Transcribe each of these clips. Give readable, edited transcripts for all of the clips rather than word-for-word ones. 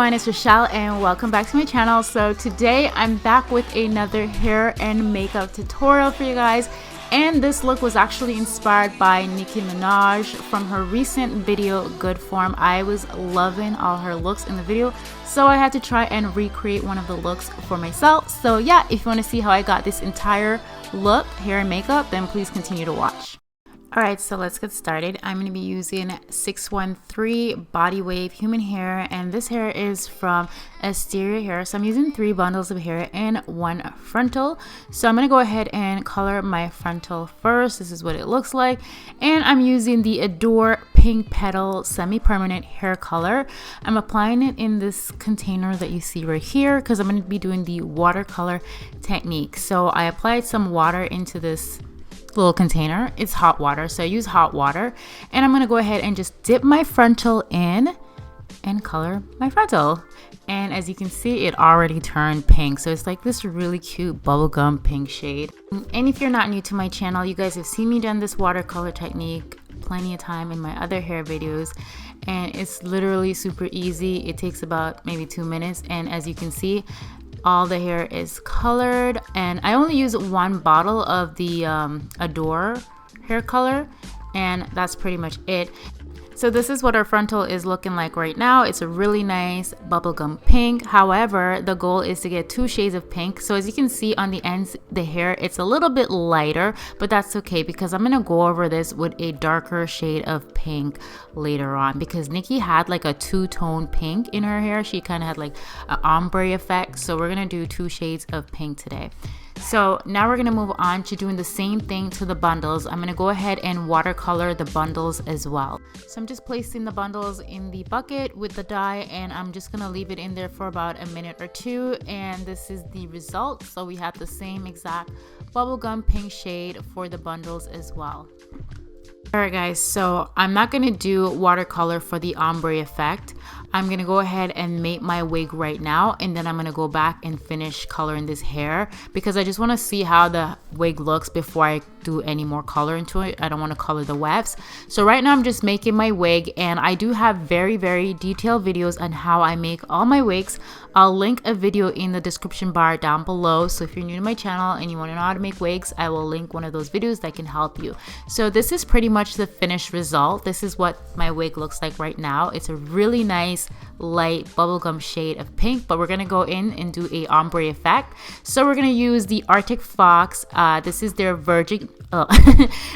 everyone, it's Rochelle and welcome back to my channel. So today I'm back with another hair and makeup tutorial for you guys, and this look was actually inspired by Nicki Minaj from her recent video Good Form. I was loving all her looks in the video, so I had to try and recreate one of the looks for myself. So yeah, if you want to see how I got this entire look, hair and makeup, then please continue to watch. Alright, so let's get started. I'm going to be using 613 Body Wave Human Hair, and this hair is from Asteria Hair. So I'm using 3 bundles of hair and 1 frontal. So I'm going to go ahead and color my frontal first. This is what it looks like. And I'm using the Adore Pink Petal Semi-Permanent Hair Color. I'm applying it in this container that you see right here because I'm going to be doing the watercolor technique. So I applied some water into this little container. It's hot water, so I use hot water, and I'm gonna go ahead and just dip my frontal in and color my frontal. And as you can see, it already turned pink, so it's like this really cute bubblegum pink shade. And if you're not new to my channel, you guys have seen me done this watercolor technique plenty of time in my other hair videos, and it's literally super easy. It takes about maybe 2 minutes, and as you can see, all the hair is colored, and I only use 1 bottle of the Adore hair color, and that's pretty much it. So this is what our frontal is looking like right now. It's a really nice bubblegum pink. However, the goal is to get 2 shades of pink. So as you can see on the ends, the hair, it's a little bit lighter, but that's okay because I'm gonna go over this with a darker shade of pink later on, because Nicki had like a 2-tone pink in her hair. She kind of had like an ombre effect. So we're gonna do 2 shades of pink today. So now we're gonna move on to doing the same thing to the bundles. I'm gonna go ahead and watercolor the bundles as well. So I'm just placing the bundles in the bucket with the dye, and I'm just gonna leave it in there for about a minute or 2, and this is the result. So we have the same exact bubblegum pink shade for the bundles as well. Alright guys, so I'm not gonna do watercolor for the ombre effect. I'm gonna go ahead and make my wig right now, and then I'm gonna go back and finish coloring this hair because I just want to see how the wig looks before I do any more color into it. I don't want to color the wefts. So right now I'm just making my wig, and I do have very detailed videos on how I make all my wigs. I'll link a video in the description bar down below, so if you're new to my channel and you want to know how to make wigs, I will link one of those videos that can help you. So this is pretty much the finished result. This is what my wig looks like right now. It's a really nice light bubblegum shade of pink, but we're gonna go in and do a ombre effect. So we're gonna use the Arctic Fox. This is their virgin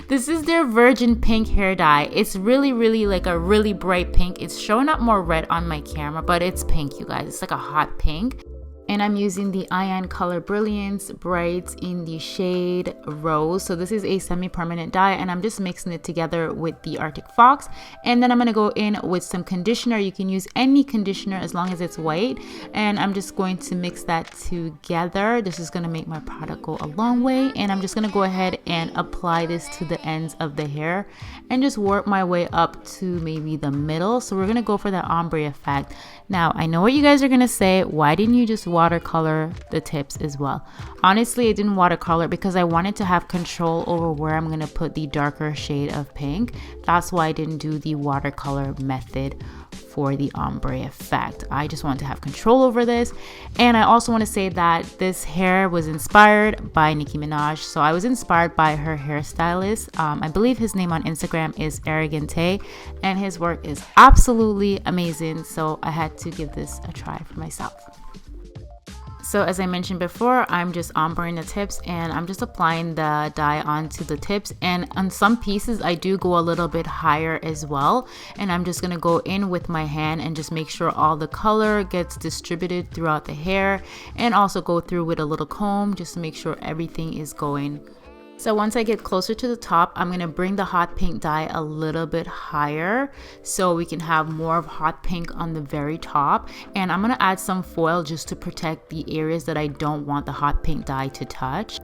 this is their virgin pink hair dye. It's really like a really bright pink. It's showing up more red on my camera, but it's pink, you guys. It's like a hot pink. And I'm using the Ion Color Brilliance Brights in the shade Rose. So this is a semi-permanent dye, and I'm just mixing it together with the Arctic Fox. And then I'm going to go in with some conditioner. You can use any conditioner as long as it's white. And I'm just going to mix that together. This is going to make my product go a long way. And I'm just going to go ahead and apply this to the ends of the hair and just work my way up to maybe the middle. So we're going to go for that ombre effect. Now, I know what you guys are going to say. Why didn't you just watercolor the tips as well? Honestly, I didn't watercolor because I wanted to have control over where I'm going to put the darker shade of pink. That's why I didn't do the watercolor method for the ombre effect. I just want to have control over this. And I also want to say that this hair was inspired by Nicki Minaj. So I was inspired by her hairstylist. I believe his name on Instagram is Arrogante, and his work is absolutely amazing. So I had to give this a try for myself. So as I mentioned before, I'm just ombreing the tips, and I'm just applying the dye onto the tips. And on some pieces, I do go a little bit higher as well. And I'm just gonna go in with my hand and just make sure all the color gets distributed throughout the hair, and also go through with a little comb just to make sure everything is going. So once I get closer to the top, I'm going to bring the hot pink dye a little bit higher so we can have more of hot pink on the very top. And I'm going to add some foil just to protect the areas that I don't want the hot pink dye to touch.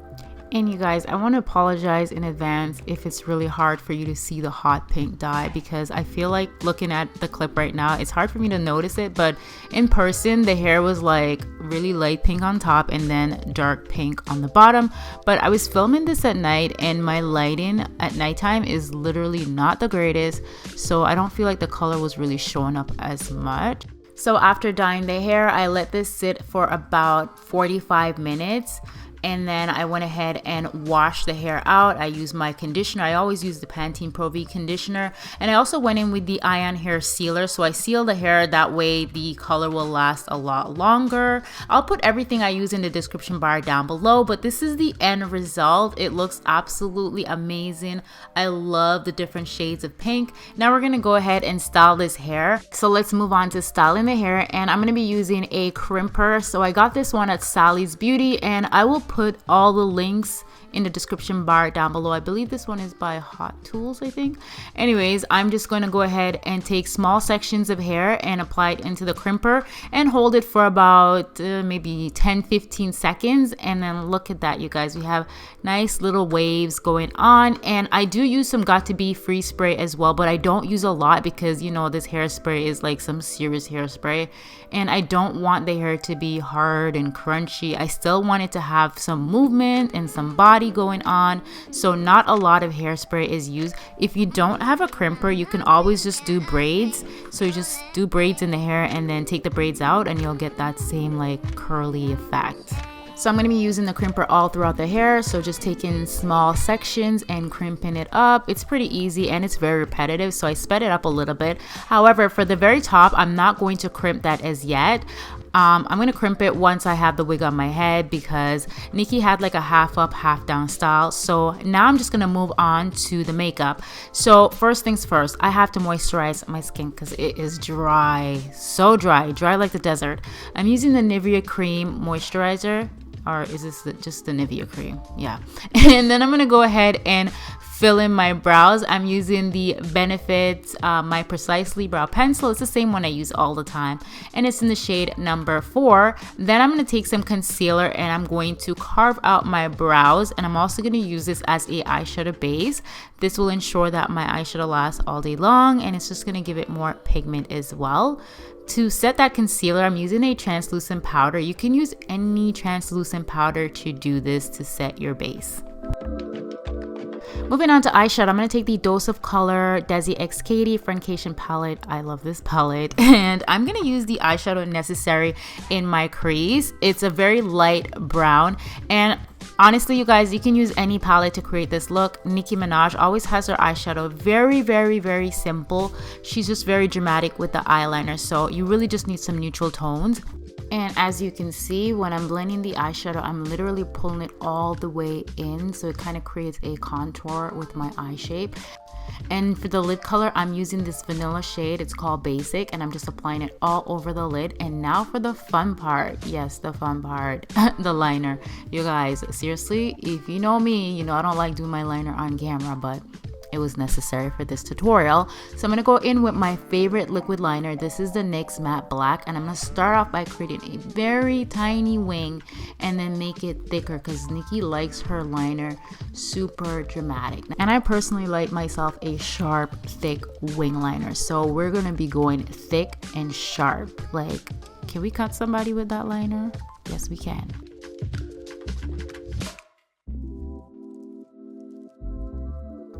And you guys, I want to apologize in advance if it's really hard for you to see the hot pink dye, because I feel like looking at the clip right now, it's hard for me to notice it, but in person the hair was like really light pink on top and then dark pink on the bottom. But I was filming this at night and my lighting at nighttime is literally not the greatest, so I don't feel like the color was really showing up as much. So after dyeing the hair, I let this sit for about 45 minutes. And then I went ahead and washed the hair out. I used my conditioner. I always use the Pantene Pro V conditioner. And I also went in with the Ion Hair Sealer. So I seal the hair. That way the color will last a lot longer. I'll put everything I use in the description bar down below. But this is the end result. It looks absolutely amazing. I love the different shades of pink. Now we're going to go ahead and style this hair. So let's move on to styling the hair. And I'm going to be using a crimper. So I got this one at Sally's Beauty. And I will put all the links in the description bar down below. I believe this one is by Hot Tools, I think. Anyways, I'm just going to go ahead and take small sections of hair and apply it into the crimper and hold it for about maybe 10-15 seconds. And then look at that, you guys. We have nice little waves going on. And I do use some Got To Be Free spray as well, but I don't use a lot because, you know, this hairspray is like some serious hairspray. And I don't want the hair to be hard and crunchy. I still want it to have some movement and some body going on. So not a lot of hairspray is used. If you don't have a crimper, you can always just do braids. So you just do braids in the hair and then take the braids out and you'll get that same like curly effect. So I'm going to be using the crimper all throughout the hair. So just taking small sections and crimping it up. It's pretty easy and it's very repetitive. So I sped it up a little bit. However, for the very top, I'm not going to crimp that as yet. I'm going to crimp it once I have the wig on my head because Nicki had like a half up, half down style. So now I'm just going to move on to the makeup. So first things first, I have to moisturize my skin because it is dry. So dry like the desert. I'm using the Nivea Cream Moisturizer. Or is this just the Nivea cream? Yeah. And then I'm going to go ahead and fill in my brows. I'm using the Benefit My Precisely Brow Pencil. It's the same one I use all the time. And it's in the shade number 4. Then I'm going to take some concealer and I'm going to carve out my brows. And I'm also going to use this as a eyeshadow base. This will ensure that my eyeshadow lasts all day long. And it's just going to give it more pigment as well. To set that concealer, I'm using a translucent powder. You can use any translucent powder to do this to set your base. Moving on to eyeshadow, I'm going to take the Dose of Color Desi x KATY Friendcation palette. I love this palette. And I'm going to use the eyeshadow necessary in my crease. It's a very light brown. And honestly, you guys, you can use any palette to create this look. Nicki Minaj always has her eyeshadow very, very, very simple. She's just very dramatic with the eyeliner. So you really just need some neutral tones. And as you can see, when I'm blending the eyeshadow, I'm literally pulling it all the way in. So it kind of creates a contour with my eye shape. And for the lid color, I'm using this vanilla shade. It's called Basic. And I'm just applying it all over the lid. And now for the fun part. Yes, the fun part. The liner. You guys, seriously, if you know me, you know I don't like doing my liner on camera. But it was necessary for this tutorial. So I'm going to go in with my favorite liquid liner. This is the NYX Matte Black. And I'm going to start off by creating a very tiny wing and then make it thicker because Nicki likes her liner super dramatic. And I personally like myself a sharp, thick wing liner. So we're going to be going thick and sharp. Like, can we cut somebody with that liner? Yes, we can.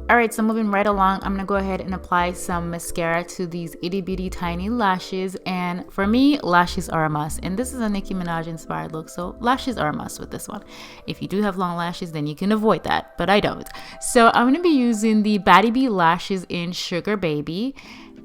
Alright, so moving right along, I'm going to go ahead and apply some mascara to these itty bitty tiny lashes. And for me, lashes are a must. And this is a Nicki Minaj inspired look, so lashes are a must with this one. If you do have long lashes, then you can avoid that, but I don't. So I'm going to be using the Baddie lashes in Sugar Baby.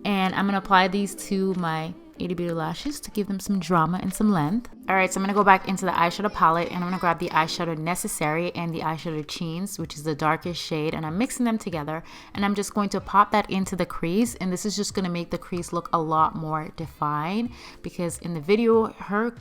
And I'm going to apply these to my itty bitty lashes to give them some drama and some length. Alright, so I'm going to go back into the eyeshadow palette and I'm going to grab the eyeshadow necessary and the eyeshadow Cheens, which is the darkest shade, and I'm mixing them together and I'm just going to pop that into the crease. And this is just going to make the crease look a lot more defined because in the video her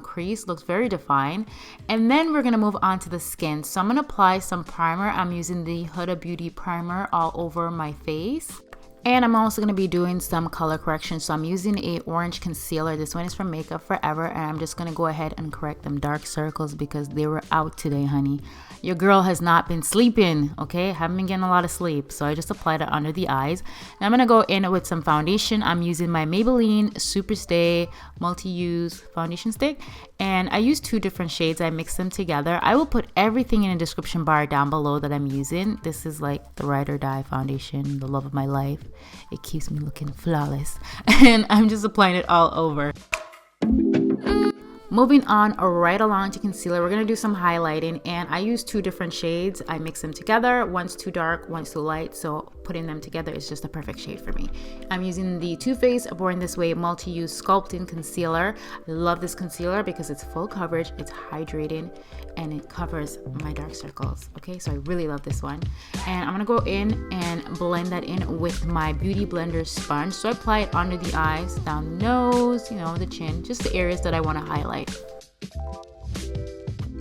crease looks very defined. And then we're going to move on to the skin. So I'm going to apply some primer. I'm using the Huda Beauty primer all over my face. And I'm also going to be doing some color correction. So I'm using a orange concealer. This one is from Makeup Forever. And I'm just going to go ahead and correct them dark circles because they were out today, honey. Your girl has not been sleeping, okay? Haven't been getting a lot of sleep. So I just applied it under the eyes. Now I'm going to go in with some foundation. I'm using my Maybelline Super Stay Multi-Use Foundation Stick. and I use two different shades. I mix them together. I will put everything in the description bar down below that I'm using. This is like the Ride or Die foundation, the love of my life. It keeps me looking flawless, and I'm just applying it all over. Moving on right along to concealer, we're going to do some highlighting, and I use two different shades. I mix them together. One's too dark, one's too light, so putting them together is just a perfect shade for me. I'm using the Too Faced Born This Way Multi-Use Sculpting Concealer. I love this concealer because it's full coverage, it's hydrating, and it covers my dark circles. Okay, so I really love this one. And I'm going to go in and blend that in with my Beauty Blender sponge. So I apply it under the eyes, down the nose, you know, the chin, just the areas that I want to highlight.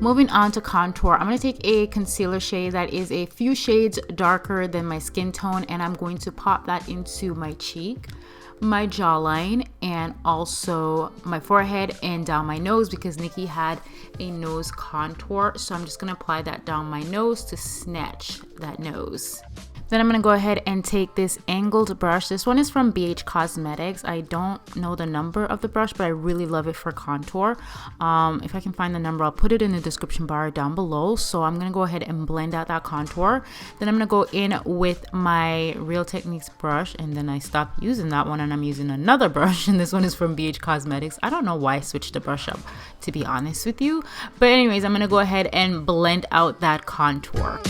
Moving on to contour, I'm going to take a concealer shade that is a few shades darker than my skin tone, and I'm going to pop that into my cheek, my jawline, and also my forehead and down my nose because Nicki had a nose contour. So I'm just going to apply that down my nose to snatch that nose. Then I'm going to go ahead and take this angled brush. This one is from BH Cosmetics. I don't know the number of the brush, but I really love it for contour. If I can find the number, I'll put it in the description bar down below. So I'm going to go ahead and blend out that contour. Then I'm going to go in with my Real Techniques brush, and then I stopped using that one and I'm using another brush, and this one is from BH Cosmetics. I don't know why I switched the brush up, to be honest with you. But anyways, I'm going to go ahead and blend out that contour.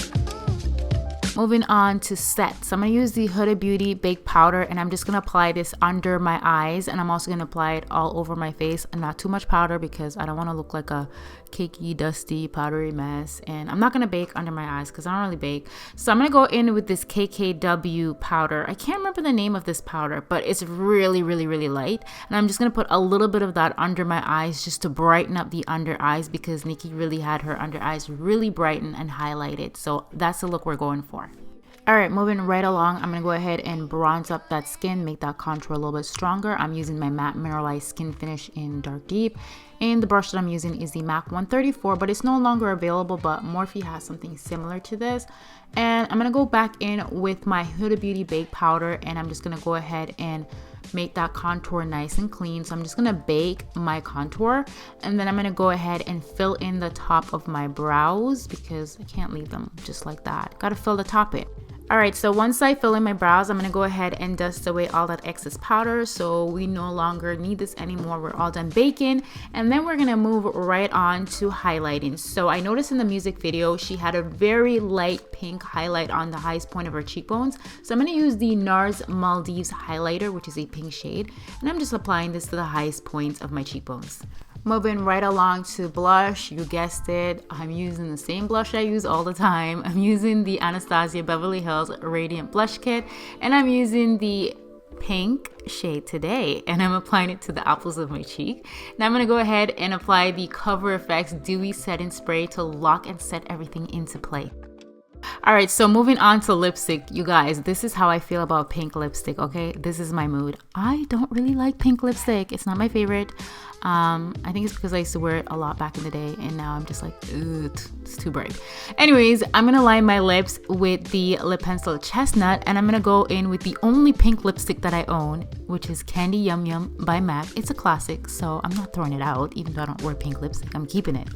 Moving on to sets, I'm going to use the Huda Beauty Baked Powder, and I'm just going to apply this under my eyes, and I'm also going to apply it all over my face, and not too much powder because I don't want to look like a cakey, dusty, powdery mess. And I'm not going to bake under my eyes because I don't really bake. So I'm going to go in with this KKW powder. I can't remember the name of this powder, but it's really, really, really light. And I'm just going to put a little bit of that under my eyes just to brighten up the under eyes because Nicki really had her under eyes really brightened and highlighted. So that's the look we're going for. All right, moving right along, I'm going to go ahead and bronze up that skin, make that contour a little bit stronger. I'm using my matte Mineralize Skin Finish in Dark Deep. And the brush that I'm using is the MAC 134, but it's no longer available, but Morphe has something similar to this. And I'm going to go back in with my Huda Beauty Baked Powder, and I'm just going to go ahead and make that contour nice and clean. So I'm just going to bake my contour, and then I'm going to go ahead and fill in the top of my brows because I can't leave them just like that. Got to fill the top in. Alright, so once I fill in my brows, I'm going to go ahead and dust away all that excess powder. So we no longer need this anymore. We're all done baking. And then we're going to move right on to highlighting. So I noticed in the music video, she had a very light pink highlight on the highest point of her cheekbones. So I'm going to use the Nars Maldives highlighter, which is a pink shade. And I'm just applying this to the highest points of my cheekbones. Moving right along to blush, you guessed it, I'm using the same blush I use all the time. I'm using the Anastasia Beverly Hills Radiant Blush Kit, and I'm using the pink shade today, and I'm applying it to the apples of my cheek. Now I'm going to go ahead and apply the Cover FX Dewy Setting Spray to lock and set everything into place. Alright, so moving on to lipstick, you guys, this is how I feel about pink lipstick, okay? This is my mood. I don't really like pink lipstick. It's not my favorite. I think it's because I used to wear it a lot back in the day, and now I'm just like, ugh, it's too bright. Anyways, I'm going to line my lips with the lip pencil Chestnut, and I'm going to go in with the only pink lipstick that I own, which is Candy Yum Yum by MAC. It's a classic, so I'm not throwing it out, even though I don't wear pink lipstick. I'm keeping it.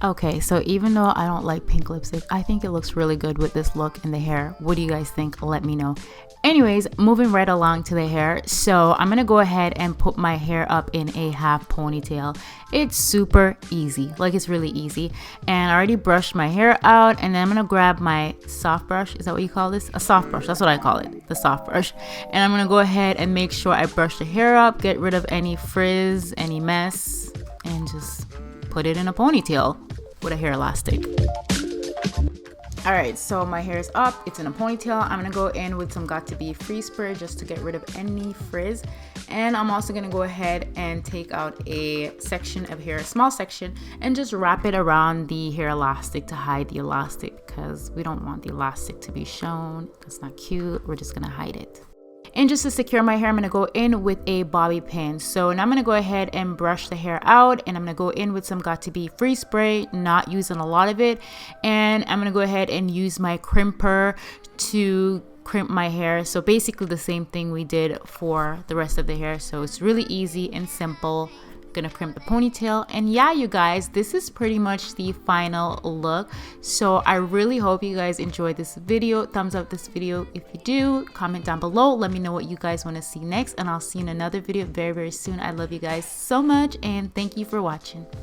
Okay, so even though I don't like pink lipstick, I think it looks really good with this look and the hair. What do you guys think? Let me know. Anyways, moving right along to the hair. So I'm going to go ahead and put my hair up in a half ponytail. It's super easy. Like, it's really easy. And I already brushed my hair out, and then I'm going to grab my soft brush. Is that what you call this? A soft brush. That's what I call it. The soft brush. And I'm going to go ahead and make sure I brush the hair up, get rid of any frizz, any mess, and just put it in a ponytail with a hair elastic. Alright, so my hair is up, it's in a ponytail. I'm gonna go in with some Got To Be Free Spray just to get rid of any frizz. And I'm also gonna go ahead and take out a section of hair, a small section, and just wrap it around the hair elastic to hide the elastic, because we don't want the elastic to be shown. That's not cute. We're just gonna hide it. And just to secure my hair, I'm going to go in with a bobby pin. So now I'm going to go ahead and brush the hair out, and I'm going to go in with some Got To Be Free Spray, not using a lot of it. And I'm going to go ahead and use my crimper to crimp my hair. So basically the same thing we did for the rest of the hair. So it's really easy and simple. gonna crimp the ponytail. And yeah, you guys, this is pretty much the final look. So I really hope you guys enjoyed this video. Thumbs up this video if you do. Comment down below, let me know what you guys want to see next, and I'll see you in another video very soon. I love you guys so much, and thank you for watching.